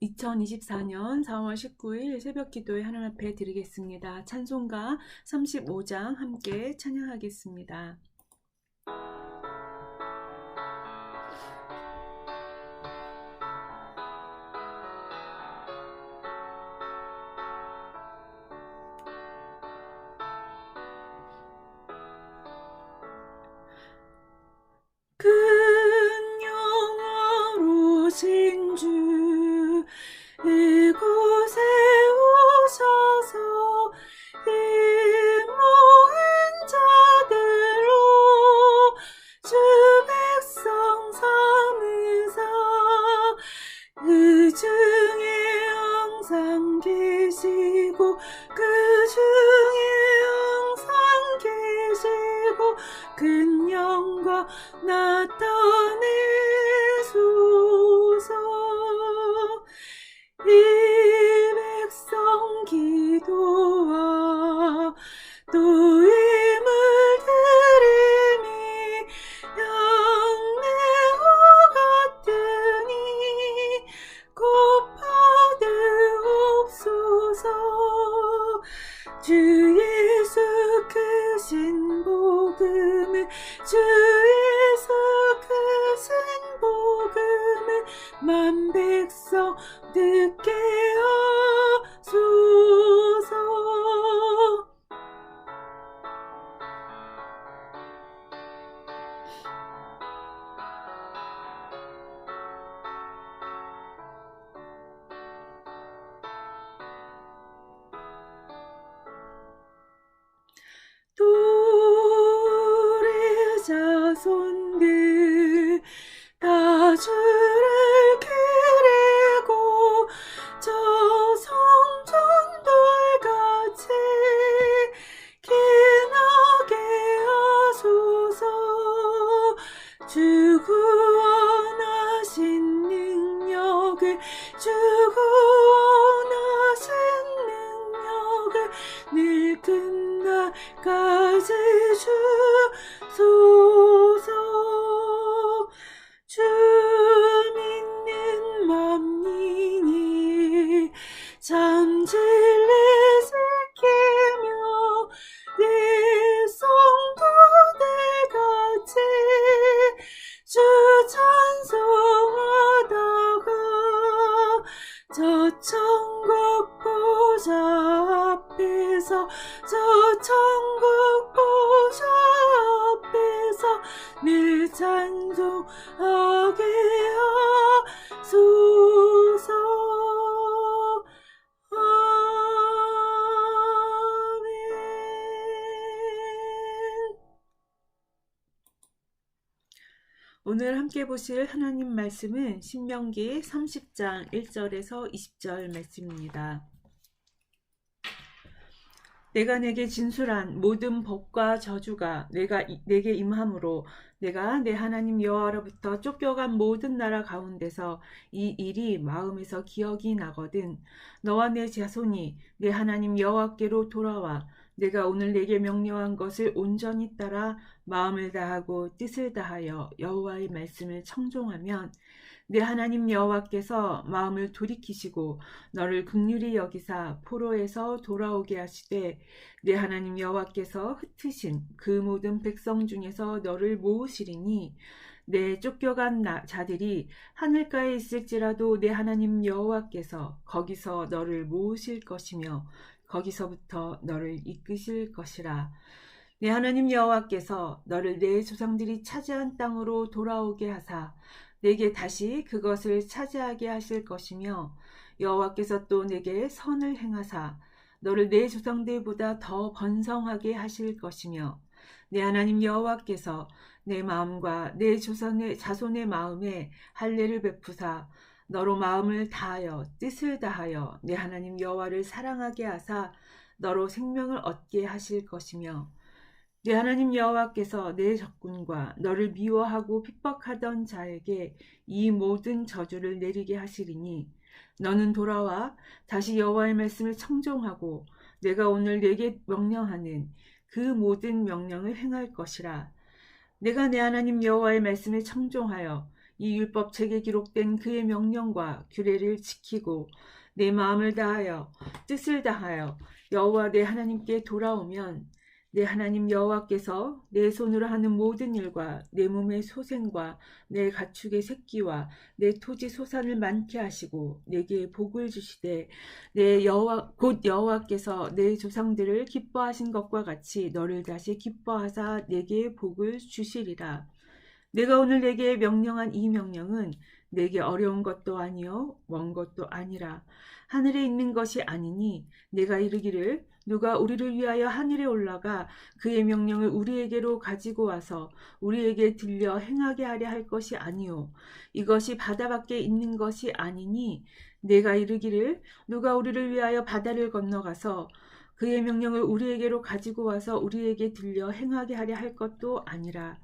2024년 4월 19일 새벽 기도에 하나님 앞에 드리겠습니다. 찬송가 35장 함께 찬양하겠습니다. 큰 영화로 진주 이곳에 오셔서 이 모인 자들로 주 백성 삼으사 그 중에 항상 계시고 그 중에 항상 계시고 큰 영광 나타내소서. 이 백성 기도와 또 힘을 드림이 양내와 같으니 곧 받으옵소서. 주 예수 크신 복음을 주 예수 크신 복음을 만 백성 듣게 하소서. 우리 자손들 다 주를 기리고 저 성전돌같이 기나게 하소서. 주 구원하신 능력을 주 구원하신 능력을 늘 끝날까지 주소서. 주 믿는 만민이 참 진리 지키며 이 성도들같이 주 찬송하다가 저 천국 보좌 앞에서 저 천국 보좌 앞에서 늘 찬송하게 하소서. 아멘. 오늘 함께 보실 하나님 말씀은 신명기 30장 1절에서 20절 말씀입니다. 내가 내게 진술한 모든 법과 저주가 내게 임함으로 내가 내 하나님 여호와로부터 쫓겨간 모든 나라 가운데서 이 일이 마음에서 기억이 나거든 너와 내 자손이 내 하나님 여호와께로 돌아와 내가 오늘 내게 명령한 것을 온전히 따라 마음을 다하고 뜻을 다하여 여호와의 말씀을 청종하면 내 하나님 여호와께서 마음을 돌이키시고 너를 긍휼히 여기사 포로에서 돌아오게 하시되 내 하나님 여호와께서 흩으신 그 모든 백성 중에서 너를 모으시리니 내 쫓겨간 자들이 하늘가에 있을지라도 내 하나님 여호와께서 거기서 너를 모으실 것이며 거기서부터 너를 이끄실 것이라. 내 하나님 여호와께서 너를 내 조상들이 차지한 땅으로 돌아오게 하사 내게 다시 그것을 차지하게 하실 것이며 여호와께서 또 내게 선을 행하사 너를 내 조상들보다 더 번성하게 하실 것이며 내 하나님 여호와께서 내 마음과 내 자손의 마음에 할례를 베푸사 너로 마음을 다하여 뜻을 다하여 내 하나님 여호와를 사랑하게 하사 너로 생명을 얻게 하실 것이며 내 하나님 여호와께서 내 적군과 너를 미워하고 핍박하던 자에게 이 모든 저주를 내리게 하시리니 너는 돌아와 다시 여호와의 말씀을 청종하고 내가 오늘 내게 명령하는 그 모든 명령을 행할 것이라. 내가 내 하나님 여호와의 말씀을 청종하여 이 율법책에 기록된 그의 명령과 규례를 지키고 내 마음을 다하여 뜻을 다하여 여호와 내 하나님께 돌아오면 내 하나님 여호와께서 내 손으로 하는 모든 일과 내 몸의 소생과 내 가축의 새끼와 내 토지 소산을 많게 하시고 내게 복을 주시되 내 여호와 곧 여호와께서 내 조상들을 기뻐하신 것과 같이 너를 다시 기뻐하사 내게 복을 주시리라. 내가 오늘 내게 명령한 이 명령은 내게 어려운 것도 아니요 먼 것도 아니라 하늘에 있는 것이 아니니 내가 이르기를 누가 우리를 위하여 하늘에 올라가 그의 명령을 우리에게로 가지고 와서 우리에게 들려 행하게 하려 할 것이 아니요 이것이 바다 밖에 있는 것이 아니니 내가 이르기를 누가 우리를 위하여 바다를 건너가서 그의 명령을 우리에게로 가지고 와서 우리에게 들려 행하게 하려 할 것도 아니라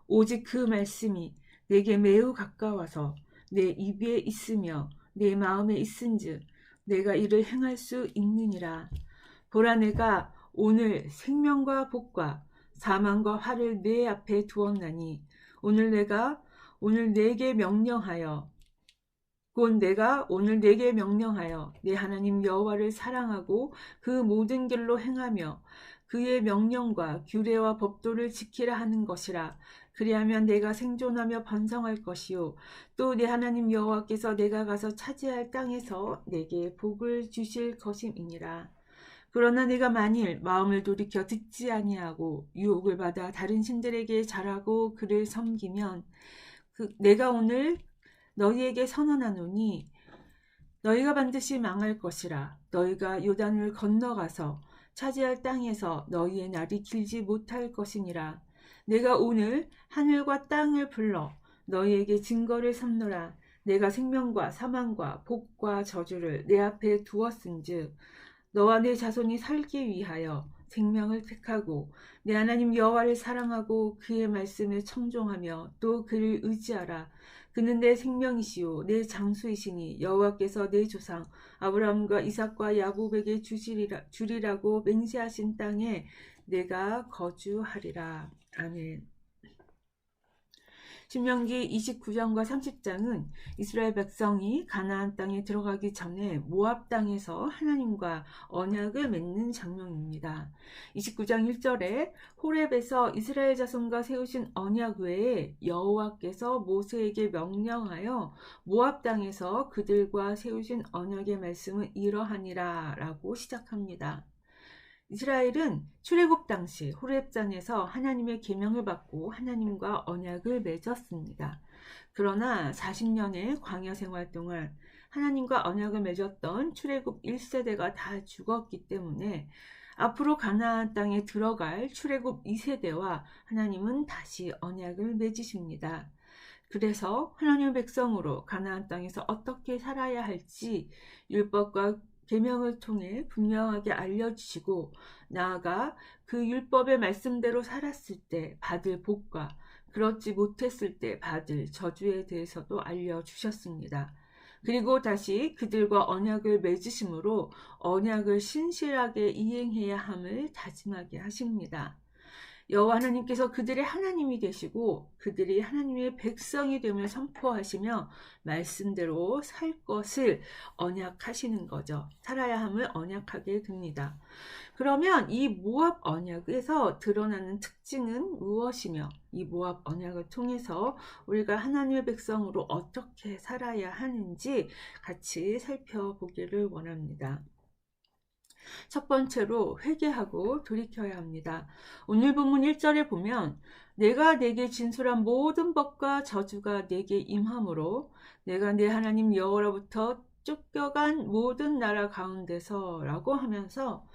오직 그 말씀이 내게 매우 가까워서 내 입에 있으며 내 마음에 있은즉 내가 이를 행할 수 있느니라. 보라 내가 오늘 생명과 복과 사망과 화를 내 앞에 두었나니 오늘 내게 명령하여 곧 내가 오늘 내게 명령하여 내 하나님 여호와를 사랑하고 그 모든 길로 행하며 그의 명령과 규례와 법도를 지키라 하는 것이라. 그리하면 내가 생존하며 번성할 것이요 또 내 하나님 여호와께서 내가 가서 차지할 땅에서 내게 복을 주실 것임이니라. 그러나 내가 만일 마음을 돌이켜 듣지 아니하고 유혹을 받아 다른 신들에게 절하고 그를 섬기면 내가 오늘 너희에게 선언하노니 너희가 반드시 망할 것이라. 너희가 요단을 건너가서 차지할 땅에서 너희의 날이 길지 못할 것이니라. 내가 오늘 하늘과 땅을 불러 너희에게 증거를 삼노라. 내가 생명과 사망과 복과 저주를 내 앞에 두었은즉 너와 내 자손이 살기 위하여 생명을 택하고 내 하나님 여호와를 사랑하고 그의 말씀에 청종하며 또 그를 의지하라. 그는 내 생명이시요 내 장수이시니 여호와께서 내 조상 아브라함과 이삭과 야곱에게 주리라고 맹세하신 땅에 내가 거주하리라. 아멘. 신명기 29장과 30장은 이스라엘 백성이 가나안 땅에 들어가기 전에 모압 땅에서 하나님과 언약을 맺는 장면입니다. 29장 1절에 호렙에서 이스라엘 자손과 세우신 언약 외에 여호와께서 모세에게 명령하여 모압 땅에서 그들과 세우신 언약의 말씀은 이러하니라 라고 시작합니다. 이스라엘은 출애굽 당시 호렙산에서 하나님의 계명을 받고 하나님과 언약을 맺었습니다. 그러나 40년의 광야 생활 동안 하나님과 언약을 맺었던 출애굽 1세대가 다 죽었기 때문에 앞으로 가나안 땅에 들어갈 출애굽 2세대와 하나님은 다시 언약을 맺으십니다. 그래서 하나님의 백성으로 가나안 땅에서 어떻게 살아야 할지 율법과 계명을 통해 분명하게 알려주시고 나아가 그 율법의 말씀대로 살았을 때 받을 복과 그렇지 못했을 때 받을 저주에 대해서도 알려주셨습니다. 그리고 다시 그들과 언약을 맺으심으로 언약을 신실하게 이행해야 함을 다짐하게 하십니다. 여호와 하나님께서 그들의 하나님이 되시고 그들이 하나님의 백성이 됨을 선포하시며 말씀대로 살 것을 언약하시는 거죠. 살아야 함을 언약하게 됩니다. 그러면 이 모압 언약에서 드러나는 특징은 무엇이며 이 모압 언약을 통해서 우리가 하나님의 백성으로 어떻게 살아야 하는지 같이 살펴보기를 원합니다. 첫 번째로 회개하고 돌이켜야 합니다. 오늘 본문 1절에 보면 내가 내게 진술한 모든 법과 저주가 내게 임함으로 내가 내 하나님 여호와로부터 쫓겨간 모든 나라 가운데서 라고 하면서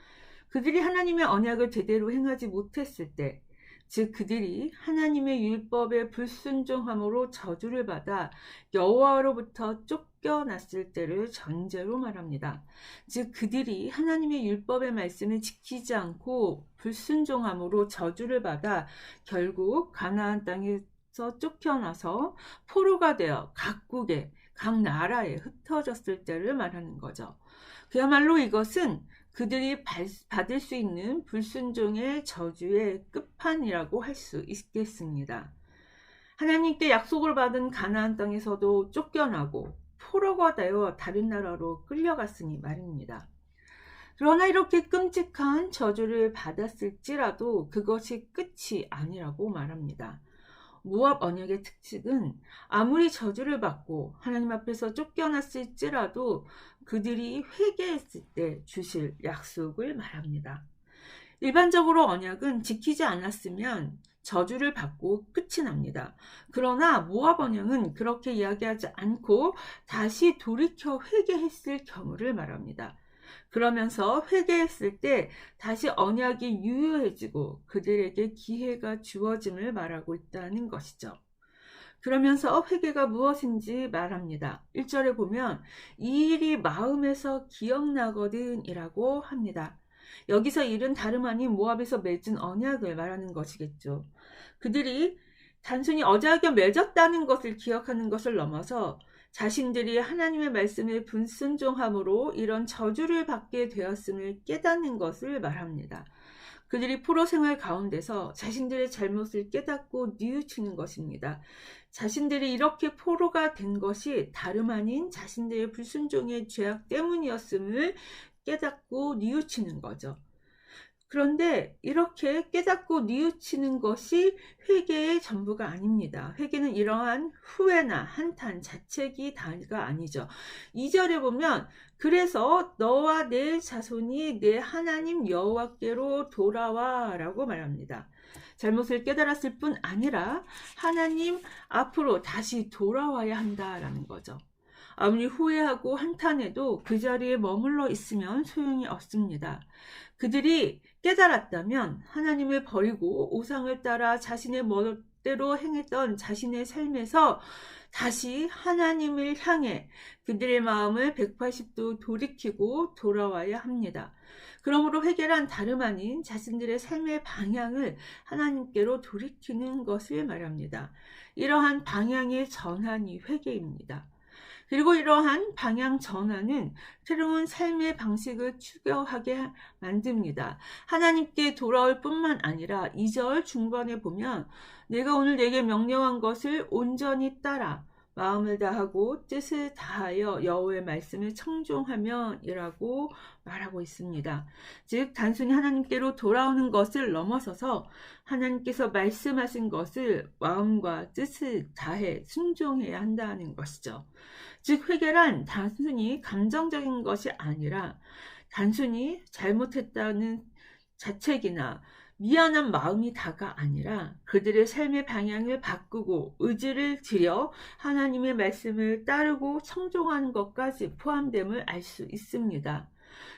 그들이 하나님의 언약을 제대로 행하지 못했을 때 즉 그들이 하나님의 율법에 불순종함으로 저주를 받아 여호와로부터 쫓겨났을 때를 전제로 말합니다. 즉 그들이 하나님의 율법의 말씀을 지키지 않고 불순종함으로 저주를 받아 결국 가나안 땅에서 쫓겨나서 포로가 되어 각국에 각 나라에 흩어졌을 때를 말하는 거죠. 그야말로 이것은 그들이 받을 수 있는 불순종의 저주의 끝판이라고 할 수 있겠습니다. 하나님께 약속을 받은 가나안 땅에서도 쫓겨나고 포로가 되어 다른 나라로 끌려갔으니 말입니다. 그러나 이렇게 끔찍한 저주를 받았을지라도 그것이 끝이 아니라고 말합니다. 모압 언약의 특징은 아무리 저주를 받고 하나님 앞에서 쫓겨났을지라도 그들이 회개했을 때 주실 약속을 말합니다. 일반적으로 언약은 지키지 않았으면 저주를 받고 끝이 납니다. 그러나 모압 언약은 그렇게 이야기하지 않고 다시 돌이켜 회개했을 경우를 말합니다. 그러면서 회개했을 때 다시 언약이 유효해지고 그들에게 기회가 주어짐을 말하고 있다는 것이죠. 그러면서 회개가 무엇인지 말합니다. 1절에 보면 이 일이 마음에서 기억나거든 이라고 합니다. 여기서 일은 다름 아닌 모압에서 맺은 언약을 말하는 것이겠죠. 그들이 단순히 언약에 맺었다는 것을 기억하는 것을 넘어서 자신들이 하나님의 말씀에 불순종함으로 이런 저주를 받게 되었음을 깨닫는 것을 말합니다. 그들이 포로 생활 가운데서 자신들의 잘못을 깨닫고 뉘우치는 것입니다. 자신들이 이렇게 포로가 된 것이 다름 아닌 자신들의 불순종의 죄악 때문이었음을 깨닫고 뉘우치는 거죠. 그런데 이렇게 깨닫고 뉘우치는 것이 회개의 전부가 아닙니다. 회개는 이러한 후회나 한탄, 자책이 다가 아니죠. 2절에 보면 그래서 너와 내 자손이 내 하나님 여호와께로 돌아와 라고 말합니다. 잘못을 깨달았을 뿐 아니라 하나님 앞으로 다시 돌아와야 한다라는 거죠. 아무리 후회하고 한탄해도 그 자리에 머물러 있으면 소용이 없습니다. 그들이 깨달았다면 하나님을 버리고 우상을 따라 자신의 멋대로 행했던 자신의 삶에서 다시 하나님을 향해 그들의 마음을 180도 돌이키고 돌아와야 합니다. 그러므로 회개란 다름 아닌 자신들의 삶의 방향을 하나님께로 돌이키는 것을 말합니다. 이러한 방향의 전환이 회개입니다. 그리고 이러한 방향 전환은 새로운 삶의 방식을 추구하게 만듭니다. 하나님께 돌아올 뿐만 아니라 2절 중반에 보면 내가 오늘 내게 명령한 것을 온전히 따라 마음을 다하고 뜻을 다하여 여호와의 말씀을 청종하면 이라고 말하고 있습니다. 즉 단순히 하나님께로 돌아오는 것을 넘어서서 하나님께서 말씀하신 것을 마음과 뜻을 다해 순종해야 한다는 것이죠. 즉 회개란 단순히 감정적인 것이 아니라 단순히 잘못했다는 자책이나 미안한 마음이 다가 아니라 그들의 삶의 방향을 바꾸고 의지를 들여 하나님의 말씀을 따르고 청종하는 것까지 포함됨을 알 수 있습니다.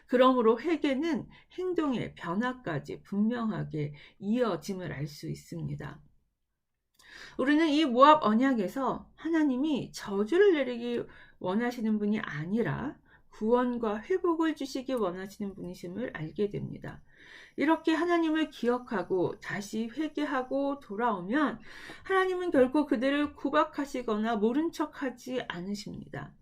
그러므로 회개는 행동의 변화까지 분명하게 이어짐을 알 수 있습니다. 우리는 이 모압 언약에서 하나님이 저주를 내리기 원하시는 분이 아니라 구원과 회복을 주시기 원하시는 분이심을 알게 됩니다. 이렇게 하나님을 기억하고 다시 회개하고 돌아오면 하나님은 결코 그들을 구박하시거나 모른 척하지 않으십니다.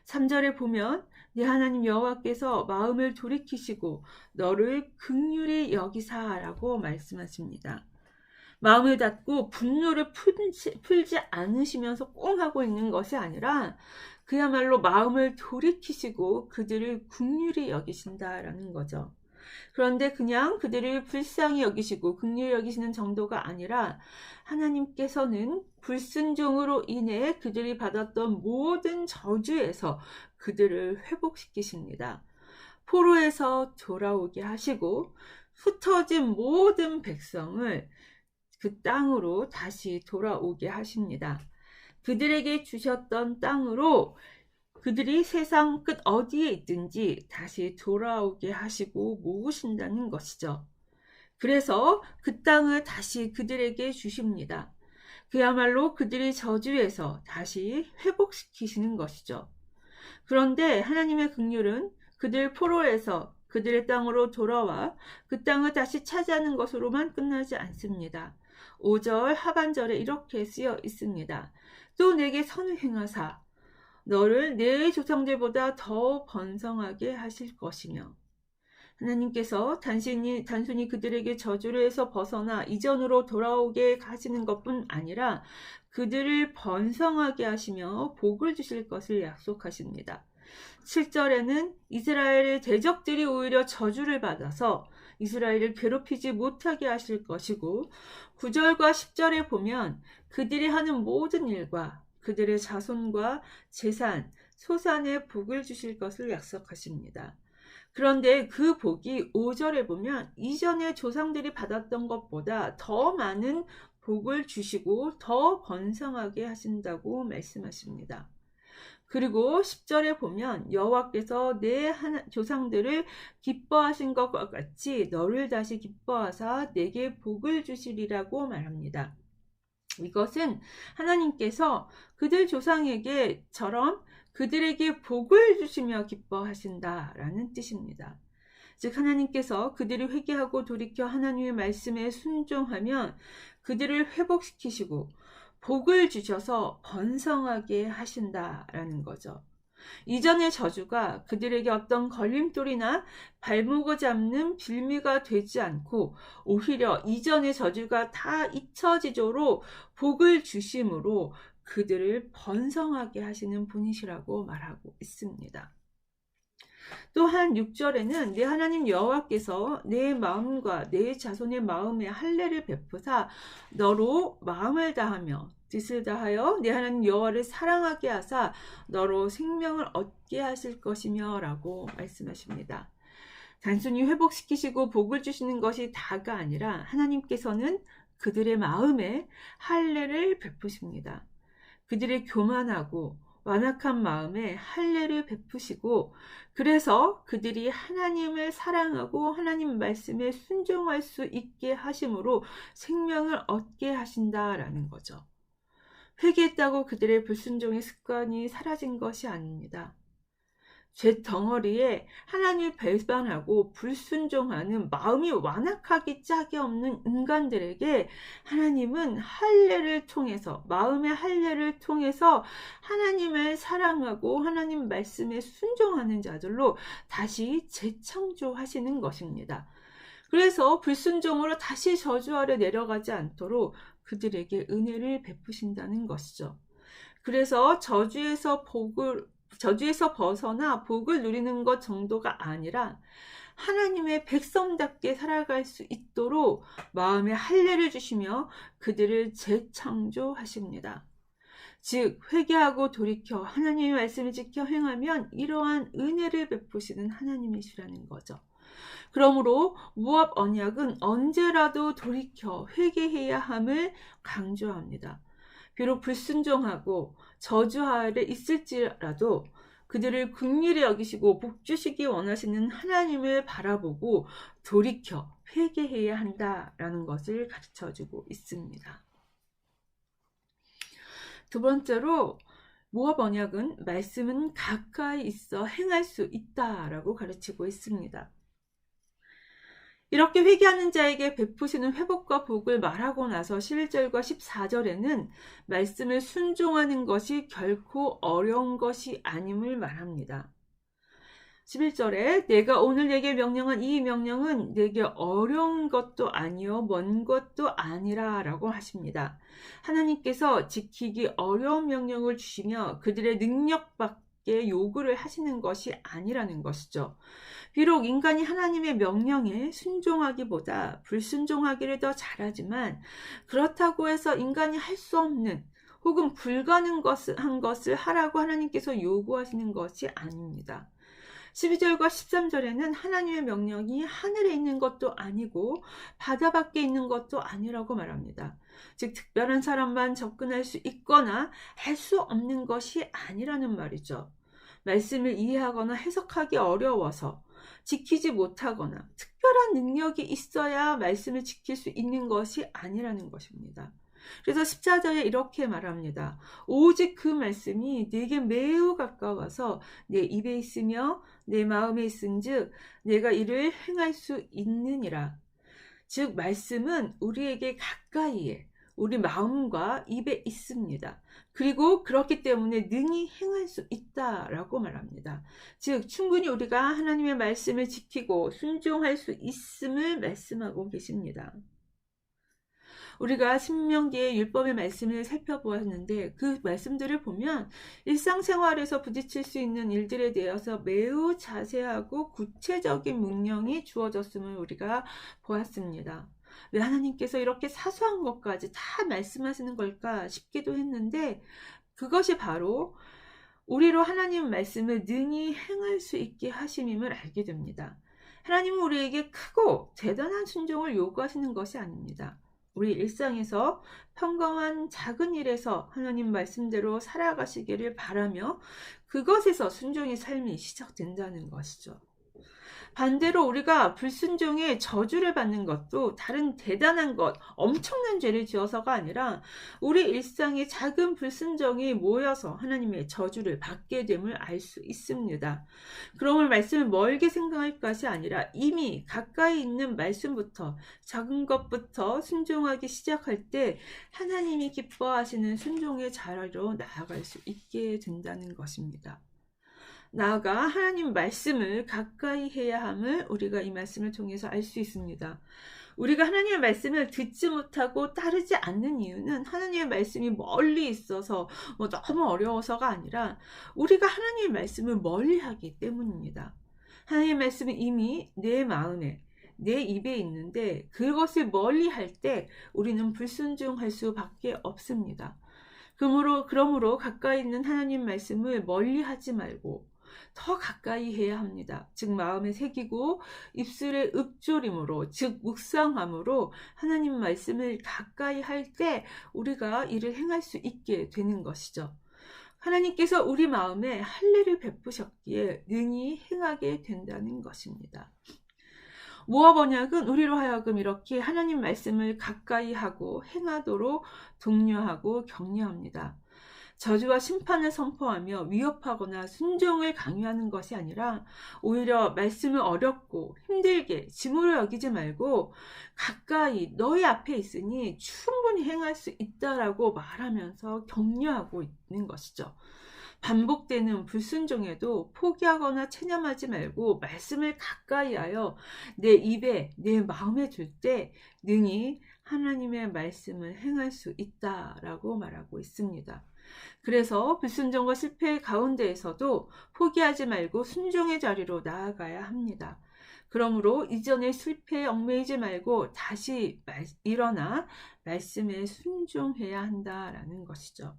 3절에 보면 네 하나님 여호와께서 마음을 돌이키시고 너를 긍휼히 여기사라고 말씀하십니다. 마음을 닫고 분노를 풀지 않으시면서 꽁 하고 있는 것이 아니라 그야말로 마음을 돌이키시고 그들을 긍휼히 여기신다라는 거죠. 그런데 그냥 그들을 불쌍히 여기시고 긍휼히 여기시는 정도가 아니라 하나님께서는 불순종으로 인해 그들이 받았던 모든 저주에서 그들을 회복시키십니다. 포로에서 돌아오게 하시고 흩어진 모든 백성을 그 땅으로 다시 돌아오게 하십니다. 그들에게 주셨던 땅으로 그들이 세상 끝 어디에 있든지 다시 돌아오게 하시고 모으신다는 것이죠. 그래서 그 땅을 다시 그들에게 주십니다. 그야말로 그들의 저주에서 다시 회복시키시는 것이죠. 그런데 하나님의 긍휼은 그들 포로에서 그들의 땅으로 돌아와 그 땅을 다시 차지하는 것으로만 끝나지 않습니다. 5절 하반절에 이렇게 쓰여 있습니다. 또 내게 선을 행하사 너를 내 조상들보다 더 번성하게 하실 것이며 하나님께서 단순히 그들에게 저주를 해서 벗어나 이전으로 돌아오게 하시는 것뿐 아니라 그들을 번성하게 하시며 복을 주실 것을 약속하십니다. 7절에는 이스라엘의 대적들이 오히려 저주를 받아서 이스라엘을 괴롭히지 못하게 하실 것이고, 9절과 10절에 보면 그들이 하는 모든 일과 그들의 자손과 재산, 소산에 복을 주실 것을 약속하십니다. 그런데 그 복이 5절에 보면 이전에 조상들이 받았던 것보다 더 많은 복을 주시고 더 번성하게 하신다고 말씀하십니다. 그리고 10절에 보면 여호와께서 내 조상들을 기뻐하신 것과 같이 너를 다시 기뻐하사 내게 복을 주시리라고 말합니다. 이것은 하나님께서 그들 조상에게처럼 그들에게 복을 주시며 기뻐하신다라는 뜻입니다. 즉 하나님께서 그들이 회개하고 돌이켜 하나님의 말씀에 순종하면 그들을 회복시키시고 복을 주셔서 번성하게 하신다라는 거죠. 이전의 저주가 그들에게 어떤 걸림돌이나 발목을 잡는 빌미가 되지 않고 오히려 이전의 저주가 다 잊혀지도록 복을 주심으로 그들을 번성하게 하시는 분이시라고 말하고 있습니다. 또한 6절에는 내 하나님 여호와께서 내 마음과 내 자손의 마음에 할례를 베푸사 너로 마음을 다하며 뜻을 다하여 내 하나님 여호와를 사랑하게 하사 너로 생명을 얻게 하실 것이며 라고 말씀하십니다. 단순히 회복시키시고 복을 주시는 것이 다가 아니라 하나님께서는 그들의 마음에 할례를 베푸십니다. 그들의 교만하고 완악한 마음에 할례를 베푸시고, 그래서 그들이 하나님을 사랑하고 하나님 말씀에 순종할 수 있게 하심으로 생명을 얻게 하신다라는 거죠. 회개했다고 그들의 불순종의 습관이 사라진 것이 아닙니다. 죄 덩어리에 하나님을 배반하고 불순종하는 마음이 완악하기 짝이 없는 인간들에게 하나님은 할례를 통해서, 마음의 할례를 통해서 하나님을 사랑하고 하나님 말씀에 순종하는 자들로 다시 재창조하시는 것입니다. 그래서 불순종으로 다시 저주 아래 내려가지 않도록 그들에게 은혜를 베푸신다는 것이죠. 그래서 저주에서 벗어나 복을 누리는 것 정도가 아니라 하나님의 백성답게 살아갈 수 있도록 마음에 할례를 주시며 그들을 재창조하십니다. 즉 회개하고 돌이켜 하나님의 말씀을 지켜 행하면 이러한 은혜를 베푸시는 하나님이시라는 거죠. 그러므로 모압 언약은 언제라도 돌이켜 회개해야 함을 강조합니다. 비록 불순종하고 저주 아래 있을지라도 그들을 긍휼히 여기시고 복 주시기 원하시는 하나님을 바라보고 돌이켜 회개해야 한다라는 것을 가르쳐주고 있습니다. 두 번째로 모압 언약은 말씀은 가까이 있어 행할 수 있다라고 가르치고 있습니다. 이렇게 회개하는 자에게 베푸시는 회복과 복을 말하고 나서 11절과 14절에는 말씀을 순종하는 것이 결코 어려운 것이 아님을 말합니다. 11절에 내가 오늘 내게 명령한 이 명령은 내게 어려운 것도 아니요 먼 것도 아니라 라고 하십니다. 하나님께서 지키기 어려운 명령을 주시며 그들의 능력밖에 요구를 하시는 것이 아니라는 것이죠. 비록 인간이 하나님의 명령에 순종하기보다 불순종하기를 더 잘하지만 그렇다고 해서 인간이 할 수 없는 혹은 불가능한 것을 하라고 하나님께서 요구하시는 것이 아닙니다. 12절과 13절에는 하나님의 명령이 하늘에 있는 것도 아니고 바다 밖에 있는 것도 아니라고 말합니다. 즉 특별한 사람만 접근할 수 있거나 할 수 없는 것이 아니라는 말이죠. 말씀을 이해하거나 해석하기 어려워서 지키지 못하거나 특별한 능력이 있어야 말씀을 지킬 수 있는 것이 아니라는 것입니다. 그래서 14절에 이렇게 말합니다. 오직 그 말씀이 내게 매우 가까워서 내 입에 있으며 내 마음에 있은즉 내가 이를 행할 수 있느니라. 즉 말씀은 우리에게 가까이에 우리 마음과 입에 있습니다. 그리고 그렇기 때문에 능히 행할 수 있다라고 말합니다. 즉 충분히 우리가 하나님의 말씀을 지키고 순종할 수 있음을 말씀하고 계십니다. 우리가 신명기의 율법의 말씀을 살펴보았는데 그 말씀들을 보면 일상생활에서 부딪힐 수 있는 일들에 대해서 매우 자세하고 구체적인 명령이 주어졌음을 우리가 보았습니다. 왜 하나님께서 이렇게 사소한 것까지 다 말씀하시는 걸까 싶기도 했는데 그것이 바로 우리로 하나님 말씀을 능히 행할 수 있게 하심임을 알게 됩니다. 하나님은 우리에게 크고 대단한 순종을 요구하시는 것이 아닙니다. 우리 일상에서 평범한 작은 일에서 하나님 말씀대로 살아가시기를 바라며 그것에서 순종의 삶이 시작된다는 것이죠. 반대로 우리가 불순종의 저주를 받는 것도 다른 대단한 것, 엄청난 죄를 지어서가 아니라 우리 일상의 작은 불순종이 모여서 하나님의 저주를 받게 됨을 알 수 있습니다. 그러므로 말씀을 멀게 생각할 것이 아니라 이미 가까이 있는 말씀부터 작은 것부터 순종하기 시작할 때 하나님이 기뻐하시는 순종의 자리로 나아갈 수 있게 된다는 것입니다. 나아가 하나님 말씀을 가까이 해야 함을 우리가 이 말씀을 통해서 알 수 있습니다. 우리가 하나님의 말씀을 듣지 못하고 따르지 않는 이유는 하나님의 말씀이 멀리 있어서 너무 어려워서가 아니라 우리가 하나님의 말씀을 멀리하기 때문입니다. 하나님의 말씀은 이미 내 마음에 내 입에 있는데 그것을 멀리할 때 우리는 불순종할 수밖에 없습니다. 그러므로 가까이 있는 하나님 말씀을 멀리하지 말고 더 가까이 해야 합니다. 즉 마음에 새기고 입술에 읊조림으로 즉 묵상함으로 하나님 말씀을 가까이 할 때 우리가 이를 행할 수 있게 되는 것이죠. 하나님께서 우리 마음에 할례를 베푸셨기에 능히 행하게 된다는 것입니다. 모압 언약은 우리로 하여금 이렇게 하나님 말씀을 가까이 하고 행하도록 독려하고 격려합니다. 저주와 심판을 선포하며 위협하거나 순종을 강요하는 것이 아니라 오히려 말씀을 어렵고 힘들게 짐으로 여기지 말고 가까이 너희 앞에 있으니 충분히 행할 수 있다라고 말하면서 격려하고 있는 것이죠. 반복되는 불순종에도 포기하거나 체념하지 말고 말씀을 가까이 하여 내 입에 내 마음에 둘 때 능히 하나님의 말씀을 행할 수 있다라고 말하고 있습니다. 그래서 불순종과 실패 가운데에서도 포기하지 말고 순종의 자리로 나아가야 합니다. 그러므로 이전의 실패에 얽매이지 말고 다시 일어나 말씀에 순종해야 한다라는 것이죠.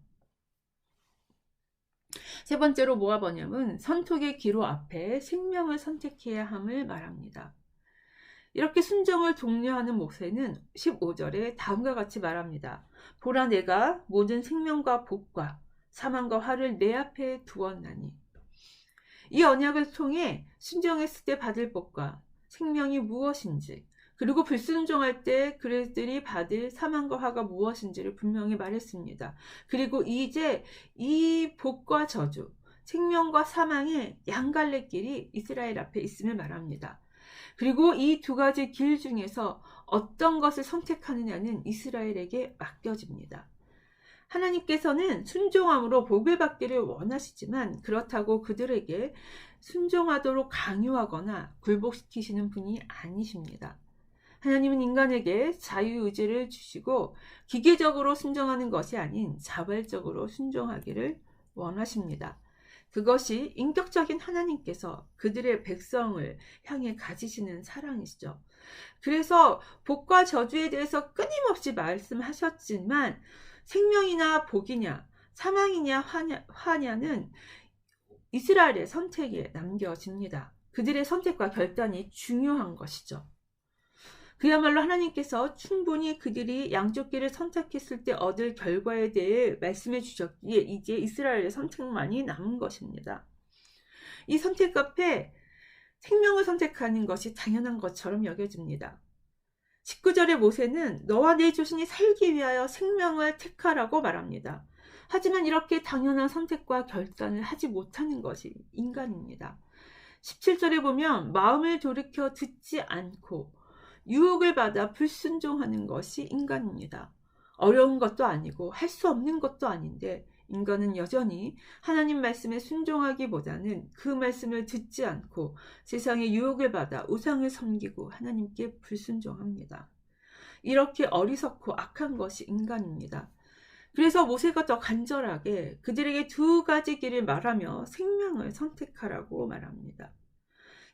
세 번째로 모압 언약은 선톡의 기로 앞에 생명을 선택해야 함을 말합니다. 이렇게 순종을 독려하는 모세는 15절에 다음과 같이 말합니다. 보라 내가 모든 생명과 복과 사망과 화를 내 앞에 두었나니. 이 언약을 통해 순종했을 때 받을 복과 생명이 무엇인지 그리고 불순종할 때 그들이 받을 사망과 화가 무엇인지를 분명히 말했습니다. 그리고 이제 이 복과 저주, 생명과 사망의 양갈래길이 이스라엘 앞에 있음을 말합니다. 그리고 이 두 가지 길 중에서 어떤 것을 선택하느냐는 이스라엘에게 맡겨집니다. 하나님께서는 순종함으로 복을 받기를 원하시지만 그렇다고 그들에게 순종하도록 강요하거나 굴복시키시는 분이 아니십니다. 하나님은 인간에게 자유의지를 주시고 기계적으로 순종하는 것이 아닌 자발적으로 순종하기를 원하십니다. 그것이 인격적인 하나님께서 그들의 백성을 향해 가지시는 사랑이시죠. 그래서 복과 저주에 대해서 끊임없이 말씀하셨지만 생명이나 복이냐 사망이냐 화냐는 이스라엘의 선택에 남겨집니다. 그들의 선택과 결단이 중요한 것이죠. 그야말로 하나님께서 충분히 그들이 양쪽 길을 선택했을 때 얻을 결과에 대해 말씀해 주셨기에 이제 이스라엘의 선택만이 남은 것입니다. 이 선택 앞에 생명을 선택하는 것이 당연한 것처럼 여겨집니다. 19절의 모세는 너와 내 조신이 살기 위하여 생명을 택하라고 말합니다. 하지만 이렇게 당연한 선택과 결단을 하지 못하는 것이 인간입니다. 17절에 보면 마음을 돌이켜 듣지 않고 유혹을 받아 불순종하는 것이 인간입니다. 어려운 것도 아니고 할 수 없는 것도 아닌데 인간은 여전히 하나님 말씀에 순종하기보다는 그 말씀을 듣지 않고 세상의 유혹을 받아 우상을 섬기고 하나님께 불순종합니다. 이렇게 어리석고 악한 것이 인간입니다. 그래서 모세가 더 간절하게 그들에게 두 가지 길을 말하며 생명을 선택하라고 말합니다.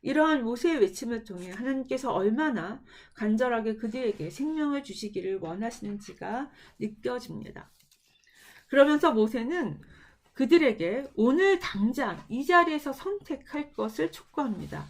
이러한 모세의 외침을 통해 하나님께서 얼마나 간절하게 그들에게 생명을 주시기를 원하시는지가 느껴집니다. 그러면서 모세는 그들에게 오늘 당장 이 자리에서 선택할 것을 촉구합니다.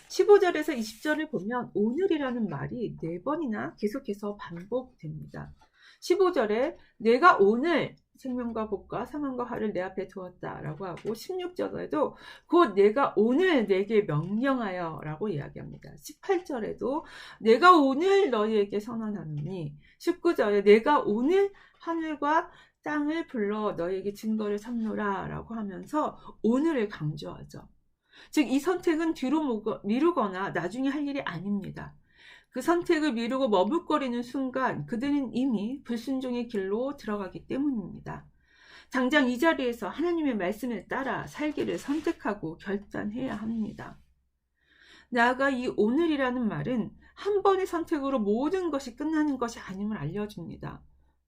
15절에서 20절을 보면 오늘이라는 말이 4번이나 계속해서 반복됩니다. 15절에 내가 오늘 생명과 복과 사망과 화를 내 앞에 두었다 라고 하고 16절에도 곧 내가 오늘 내게 명령하여 라고 이야기합니다. 18절에도 내가 오늘 너희에게 선언하노니 19절에 내가 오늘 하늘과 땅을 불러 너희에게 증거를 삼노라 라고 하면서 오늘을 강조하죠. 즉 이 선택은 뒤로 미루거나 나중에 할 일이 아닙니다. 그 선택을 미루고 머뭇거리는 순간 그들은 이미 불순종의 길로 들어가기 때문입니다. 당장 이 자리에서 하나님의 말씀을 따라 살기를 선택하고 결단해야 합니다. 나아가 이 오늘이라는 말은 한 번의 선택으로 모든 것이 끝나는 것이 아님을 알려줍니다.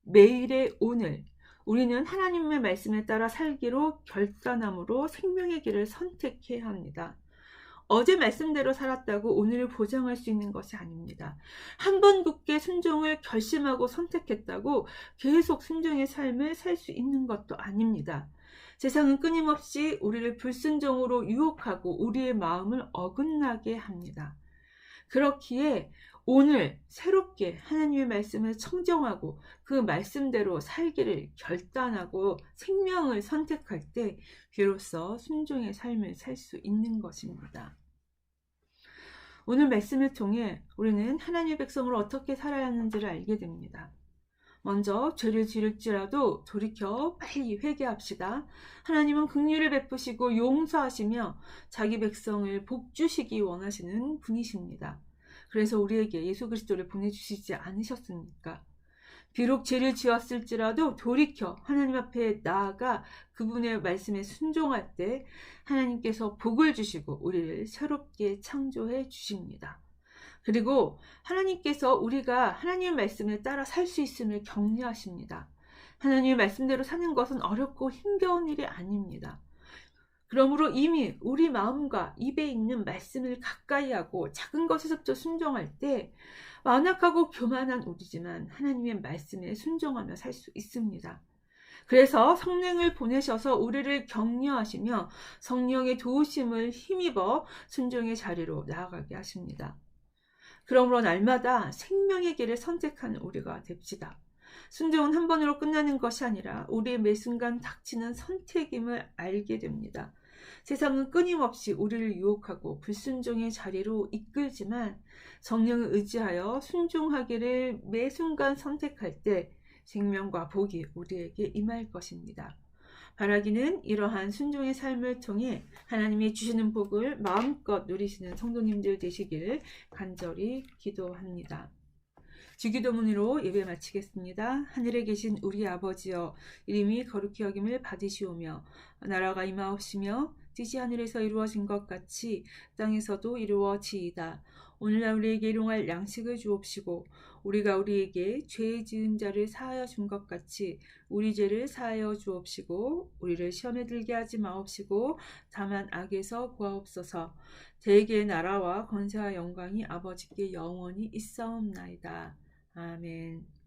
매일의 오늘, 우리는 하나님의 말씀에 따라 살기로 결단함으로 생명의 길을 선택해야 합니다. 어제 말씀대로 살았다고 오늘을 보장할 수 있는 것이 아닙니다. 한 번 굳게 순종을 결심하고 선택했다고 계속 순종의 삶을 살 수 있는 것도 아닙니다. 세상은 끊임없이 우리를 불순종으로 유혹하고 우리의 마음을 어긋나게 합니다. 그렇기에 오늘 새롭게 하나님의 말씀을 청정하고 그 말씀대로 살기를 결단하고 생명을 선택할 때 비로소 순종의 삶을 살 수 있는 것입니다. 오늘 말씀을 통해 우리는 하나님의 백성으로 어떻게 살아야 하는지를 알게 됩니다. 먼저 죄를 지을지라도 돌이켜 빨리 회개합시다. 하나님은 긍휼을 베푸시고 용서하시며 자기 백성을 복주시기 원하시는 분이십니다. 그래서 우리에게 예수 그리스도를 보내주시지 않으셨습니까? 비록 죄를 지었을지라도 돌이켜 하나님 앞에 나아가 그분의 말씀에 순종할 때 하나님께서 복을 주시고 우리를 새롭게 창조해 주십니다. 그리고 하나님께서 우리가 하나님의 말씀을 따라 살 수 있음을 격려하십니다. 하나님의 말씀대로 사는 것은 어렵고 힘겨운 일이 아닙니다. 그러므로 이미 우리 마음과 입에 있는 말씀을 가까이 하고 작은 것에서부터 순종할 때 완악하고 교만한 우리지만 하나님의 말씀에 순종하며 살 수 있습니다. 그래서 성령을 보내셔서 우리를 격려하시며 성령의 도우심을 힘입어 순종의 자리로 나아가게 하십니다. 그러므로 날마다 생명의 길을 선택하는 우리가 됩시다. 순종은 한 번으로 끝나는 것이 아니라 우리의 매 순간 닥치는 선택임을 알게 됩니다. 세상은 끊임없이 우리를 유혹하고 불순종의 자리로 이끌지만 성령을 의지하여 순종하기를 매 순간 선택할 때 생명과 복이 우리에게 임할 것입니다. 바라기는 이러한 순종의 삶을 통해 하나님이 주시는 복을 마음껏 누리시는 성도님들 되시기를 간절히 기도합니다. 주기도문으로 예배 마치겠습니다. 하늘에 계신 우리 아버지여, 이름이 거룩히 여김을 받으시오며 나라가 임하옵시며 뜻이 하늘에서 이루어진 것 같이 땅에서도 이루어지이다. 오늘날 우리에게 일용할 양식을 주옵시고 우리가 우리에게 죄 지은 자를 사하여 준 것 같이 우리 죄를 사하여 주옵시고 우리를 시험에 들게 하지 마옵시고 다만 악에서 구하옵소서. 대개의 나라와 권세와 영광이 아버지께 영원히 있사옵나이다. 아멘.